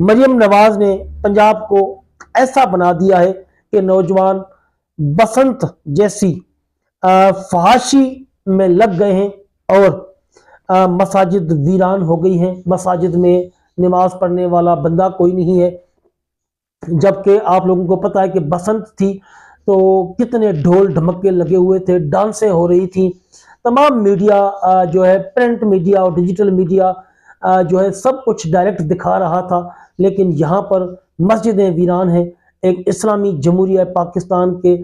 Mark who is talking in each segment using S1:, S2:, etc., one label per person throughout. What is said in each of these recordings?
S1: مریم نواز نے پنجاب کو ایسا بنا دیا ہے کہ نوجوان بسنت جیسی فحاشی میں لگ گئے ہیں اور مساجد ویران ہو گئی ہیں، مساجد میں نماز پڑھنے والا بندہ کوئی نہیں ہے، جبکہ آپ لوگوں کو پتہ ہے کہ بسنت تھی تو کتنے ڈھول ڈھمکے لگے ہوئے تھے، ڈانسیں ہو رہی تھیں، تمام میڈیا جو ہے پرنٹ میڈیا اور ڈیجیٹل میڈیا جو ہے سب کچھ ڈائریکٹ دکھا رہا تھا، لیکن یہاں پر مسجدیں ویران ہیں۔ ایک اسلامی جمہوریہ پاکستان کے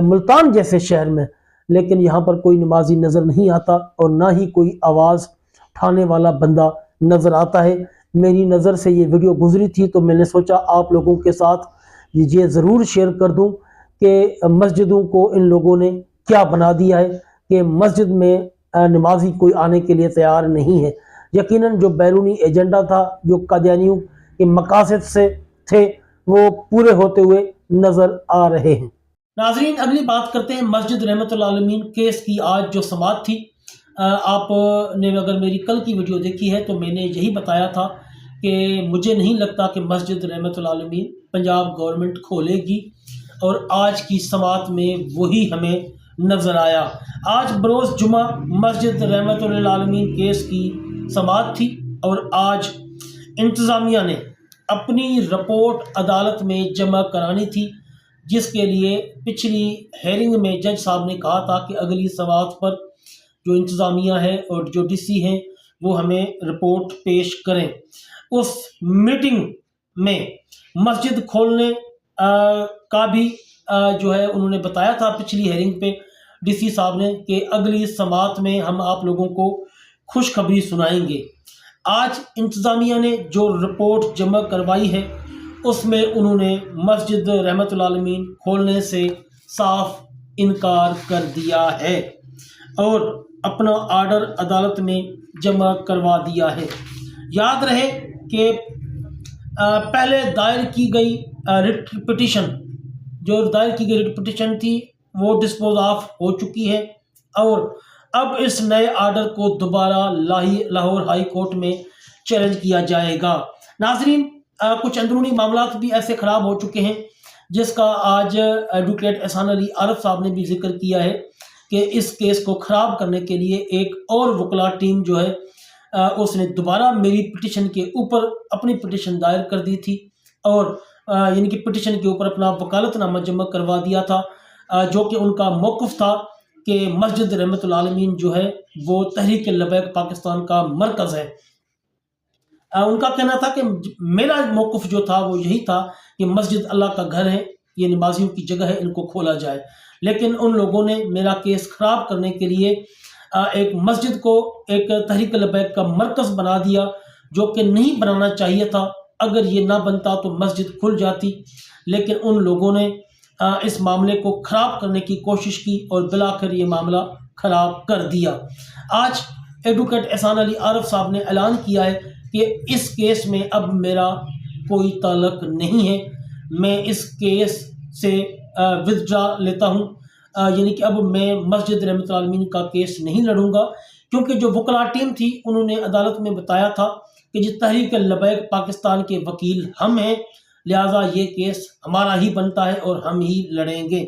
S1: ملتان جیسے شہر میں، لیکن یہاں پر کوئی نمازی نظر نہیں آتا اور نہ ہی کوئی آواز اٹھانے والا بندہ نظر آتا ہے۔ میری نظر سے یہ ویڈیو گزری تھی تو میں نے سوچا آپ لوگوں کے ساتھ یہ ضرور شیئر کر دوں کہ مسجدوں کو ان لوگوں نے کیا بنا دیا ہے کہ مسجد میں نمازی کوئی آنے کے لیے تیار نہیں ہے۔ یقیناً جو بیرونی ایجنڈا تھا، جو قادیانیوں کے مقاصد سے تھے، وہ پورے ہوتے ہوئے نظر آ رہے ہیں۔ ناظرین، اگلی بات کرتے ہیں مسجد رحمت اللہ عالمین کیس کی۔ آج جو سماعت تھی، آپ نے اگر میری کل کی ویڈیو دیکھی ہے تو میں نے یہی بتایا تھا کہ مجھے نہیں لگتا کہ مسجد رحمت اللہ عالمین پنجاب گورنمنٹ کھولے گی، اور آج کی سماعت میں وہی ہمیں نظر آیا۔ آج بروز جمعہ مسجد رحمت اللہ عالمین کیس کی سماعت تھی، اور آج انتظامیہ نے اپنی رپورٹ عدالت میں جمع کرانی تھی، جس کے لیے پچھلی ہیرنگ میں جج صاحب نے کہا تھا کہ اگلی سماعت پر جو انتظامیہ ہے اور جو ڈی سی ہیں وہ ہمیں رپورٹ پیش کریں۔ اس میٹنگ میں مسجد کھولنے کا بھی جو ہے انہوں نے بتایا تھا پچھلی ہیرنگ پہ ڈی سی صاحب نے کہ اگلی سماعت میں ہم آپ لوگوں کو خوشخبری سنائیں گے۔ آج انتظامیہ نے جو رپورٹ جمع کروائی ہے اس میں انہوں نے مسجد رحمت اللہ عالمین کھولنے سے صاف انکار کر دیا ہے اور اپنا آرڈر عدالت میں جمع کروا دیا ہے۔ یاد رہے کہ پہلے دائر کی گئی ریٹ پٹیشن، جو دائر کی گئی ریٹ پٹیشن تھی وہ ڈسپوز آف ہو چکی ہے، اور اب اس نئے آرڈر کو دوبارہ لاہور ہائی کورٹ میں چیلنج کیا جائے گا۔ ناظرین، کچھ اندرونی معاملات بھی ایسے خراب ہو چکے ہیں جس کا آج ایڈوکیٹ احسان علی عارف صاحب نے بھی ذکر کیا ہے کہ اس کیس کو خراب کرنے کے لیے ایک اور وکلا ٹیم جو ہے اس نے دوبارہ میری پٹیشن کے اوپر اپنی پٹیشن دائر کر دی تھی، اور یعنی کہ پٹیشن کے اوپر اپنا وکالت نامہ جمع کروا دیا تھا، جو کہ ان کا موقف تھا کہ مسجد رحمت اللہ عالمین جو ہے وہ تحریک لبیک پاکستان کا مرکز ہے۔ ان کا کہنا تھا کہ میرا موقف جو تھا وہ یہی تھا کہ مسجد اللہ کا گھر ہے، یہ نمازیوں کی جگہ ہے، ان کو کھولا جائے، لیکن ان لوگوں نے میرا کیس خراب کرنے کے لیے ایک مسجد کو ایک تحریک لبیک کا مرکز بنا دیا، جو کہ نہیں بنانا چاہیے تھا۔ اگر یہ نہ بنتا تو مسجد کھل جاتی، لیکن ان لوگوں نے اس معاملے کو خراب کرنے کی کوشش کی اور بالآخر یہ معاملہ خراب کر دیا۔ آج ایڈوکیٹ احسان علی عارف صاحب نے اعلان کیا ہے کہ اس کیس میں اب میرا کوئی تعلق نہیں ہے، میں اس کیس سے ودڈرا لیتا ہوں، یعنی کہ اب میں مسجد رحمت اللہ عالمین کا کیس نہیں لڑوں گا، کیونکہ جو وکلا ٹیم تھی انہوں نے عدالت میں بتایا تھا کہ جی تحریک لبیک پاکستان کے وکیل ہم ہیں، لہٰذا یہ کیس ہمارا ہی بنتا ہے اور ہم ہی لڑیں گے۔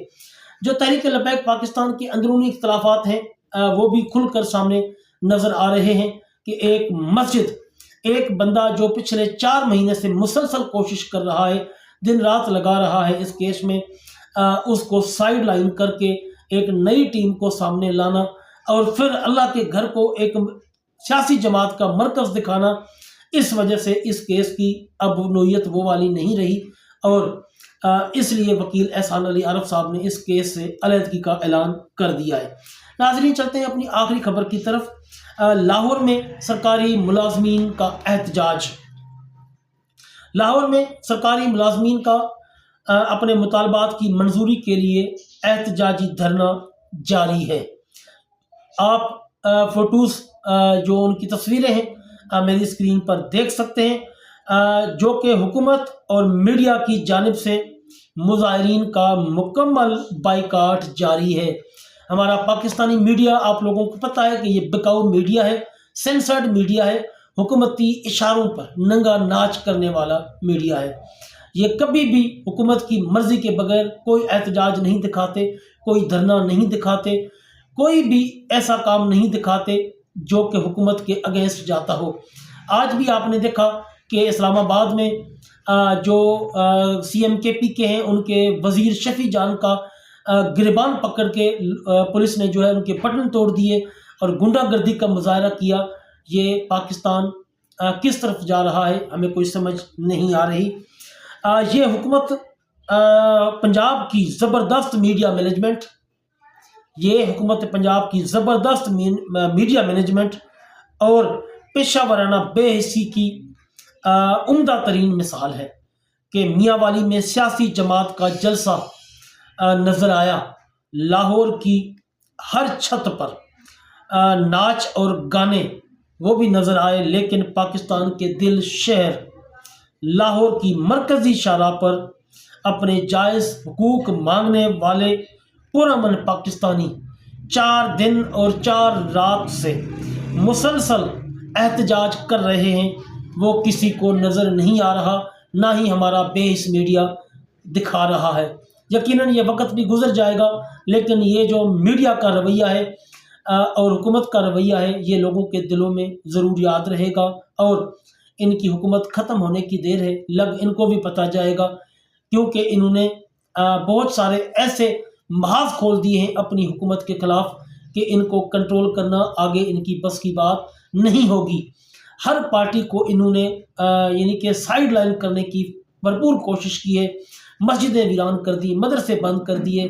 S1: جو تحریک لبیک پاکستان کے اندرونی اختلافات ہیں وہ بھی کھل کر سامنے نظر آ رہے ہیں کہ ایک مسجد، ایک بندہ جو پچھلے 4 مہینے سے مسلسل کوشش کر رہا ہے، دن رات لگا رہا ہے اس کیس میں، اس کو سائیڈ لائن کر کے ایک نئی ٹیم کو سامنے لانا اور پھر اللہ کے گھر کو ایک سیاسی جماعت کا مرکز دکھانا، اس وجہ سے اس کیس کی اب نوعیت وہ والی نہیں رہی، اور اس لیے وکیل احسان علی عارف صاحب نے اس کیس سے علیحدگی کا اعلان کر دیا ہے۔ ناظرین، چلتے ہیں اپنی آخری خبر کی طرف۔ لاہور میں سرکاری ملازمین کا احتجاج۔ لاہور میں سرکاری ملازمین کا اپنے مطالبات کی منظوری کے لیے احتجاجی دھرنا جاری ہے۔ آپ فوٹوز جو ان کی تصویریں ہیں میری اسکرین پر دیکھ سکتے ہیں، جو کہ حکومت اور میڈیا کی جانب سے مظاہرین کا مکمل بائیکاٹ جاری ہے۔ ہمارا پاکستانی میڈیا، آپ لوگوں کو پتہ ہے کہ یہ بکاؤ میڈیا ہے، سینسرڈ میڈیا ہے، حکومتی اشاروں پر ننگا ناچ کرنے والا میڈیا ہے۔ یہ کبھی بھی حکومت کی مرضی کے بغیر کوئی احتجاج نہیں دکھاتے، کوئی دھرنا نہیں دکھاتے، کوئی بھی ایسا کام نہیں دکھاتے جو کہ حکومت کے اگینسٹ جاتا ہو۔ آج بھی آپ نے دیکھا کہ اسلام آباد میں جو سی ایم کے پی کے ہیں، ان کے وزیر شفیع جان کا گریبان پکڑ کے پولیس نے جو ہے ان کے بٹن توڑ دیے اور غنڈہ گردی کا مظاہرہ کیا۔ یہ پاکستان کس طرف جا رہا ہے ہمیں کوئی سمجھ نہیں آ رہی۔ یہ حکومت پنجاب کی زبردست میڈیا مینجمنٹ، یہ حکومت پنجاب کی زبردست میڈیا مینجمنٹ اور پیشہ ورانہ بے حسی کی عمدہ ترین مثال ہے کہ میاں والی میں سیاسی جماعت کا جلسہ نظر آیا، لاہور کی ہر چھت پر ناچ اور گانے وہ بھی نظر آئے، لیکن پاکستان کے دل شہر لاہور کی مرکزی شاہراہ پر اپنے جائز حقوق مانگنے والے پرامن پاکستانی 4 دن اور 4 رات سے مسلسل احتجاج کر رہے ہیں، وہ کسی کو نظر نہیں آ رہا، نہ ہی ہمارا بے حس میڈیا دکھا رہا ہے۔ یقیناً یہ وقت بھی گزر جائے گا، لیکن یہ جو میڈیا کا رویہ ہے اور حکومت کا رویہ ہے، یہ لوگوں کے دلوں میں ضرور یاد رہے گا، اور ان کی حکومت ختم ہونے کی دیر ہے۔ ان کو بھی پتہ جائے گا، کیونکہ انہوں نے بہت سارے ایسے محاذ کھول دیے ہیں اپنی حکومت کے خلاف کہ ان کو کنٹرول کرنا آگے ان کی بس کی بات نہیں ہوگی۔ ہر پارٹی کو انہوں نے یعنی کہ سائیڈ لائن کرنے کی بھرپور کوشش کی ہے۔ مسجدیں ویران کر دی، مدرسے بند کر دیے،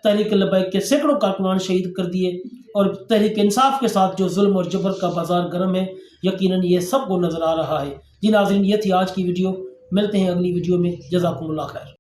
S1: تحریک لبیک کے سینکڑوں کارکنان شہید کر دیے، اور تحریک انصاف کے ساتھ جو ظلم اور جبر کا بازار گرم ہے، یقیناً یہ سب کو نظر آ رہا ہے۔ جی ناظرین، یہ تھی آج کی ویڈیو، ملتے ہیں اگلی ویڈیو میں، جزاکم اللہ خیر۔